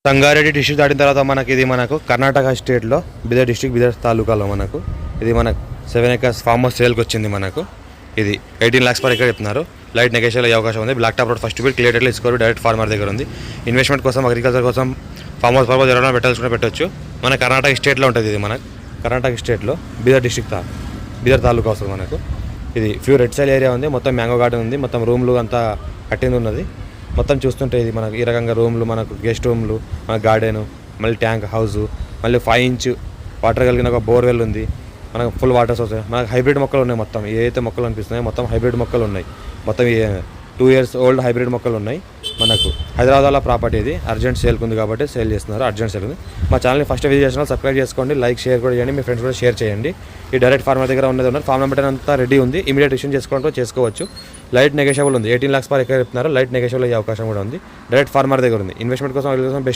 Sangareddy district దాటిన తర్వాత మనకు కర్ణాటక స్టేట్లో బీదర్ డిస్ట్రిక్ట్ బీదర్ తాలూకాలో ఇది మనకు 7 acres ఫామ్ హౌస్ సేల్కి వచ్చింది. ఇది 18 lakhs per acre చెప్తున్నారు. లైట్ నెగోషియల్ అయ్యే అవకాశం ఉంది. Black top road first bill clear ఇసుకోరు డైరెక్ట్ ఫార్మర్ దగ్గర ఉంది. ఇన్వెస్ట్మెంట్ కోసం అగ్రికల్చర్ కోసం ఫామ్ హౌస్ పర్పస్ ఎవరైనా పెట్టవచ్చు. మన కర్ణాటక స్టేట్లో ఉంటుంది. ఇది కర్ణాటక స్టేట్లో బీదర్ డిస్ట్రిక్ట్ బీదర్ తాలూకా వస్తుంది. ఇది ప్యూర్ రెడ్ సైల్ ఏరియా ఉంది. మొత్తం మ్యాంగో గార్డెన్ ఉంది. మొత్తం రూమ్లు అంతా కట్టింది ఉన్నది. మొత్తం చూస్తుంటే ఇది ఈ రకంగా రూమ్లు, గెస్ట్ రూమ్లు, గార్డెను, మళ్ళీ ట్యాంక్ హౌస్, మళ్ళీ 5 inch వాటర్ కలిగిన ఒక బోర్వెల్ ఉంది. Full water source. హైబ్రిడ్ మొక్కలు ఉన్నాయి. మొత్తం ఏదైతే మొక్కలు అనిపిస్తున్నాయో మొత్తం హైబ్రిడ్ మొక్కలు ఉన్నాయి. మొత్తం 2 years old హైబ్రిడ్ మొక్కలు ఉన్నాయి. హైదరాబాద్లో ప్రాపర్టీ ఇది అర్జెంట్ సేల్కి ఉంది కాబట్టి సేల్ చేస్తున్నారు. అర్జెంట్ సేల్ ఉంది. మా ఛానల్ని ఫస్ట్ విజిట్ చేసిన సబ్స్క్రైబ్ చేసుకోండి, లైక్ షేర్ కూడా చేయండి, మీ ఫ్రెండ్స్ కూడా షేర్ చేయండి. ఈ డైరెక్ట్ ఫార్మర్ దగ్గర ఉన్నారు. ఫార్మ్ నెంబర్ అంతా రెడీ ఉంది. ఇమీడియట్ ఇష్యూ చేసుకోవచ్చు. లైట్ నెగోషియబుల్ ఉంది. 18 lakhs per acre చెప్తున్నారు. లైట్ నెగోషియబుల్ అయ్యే అవకాశం కూడా ఉంది. డైరెక్ట్ ఫార్మర్ దగ్గర ఉంది. ఇన్వెస్ట్మెంట్ కోసం బెస్ట్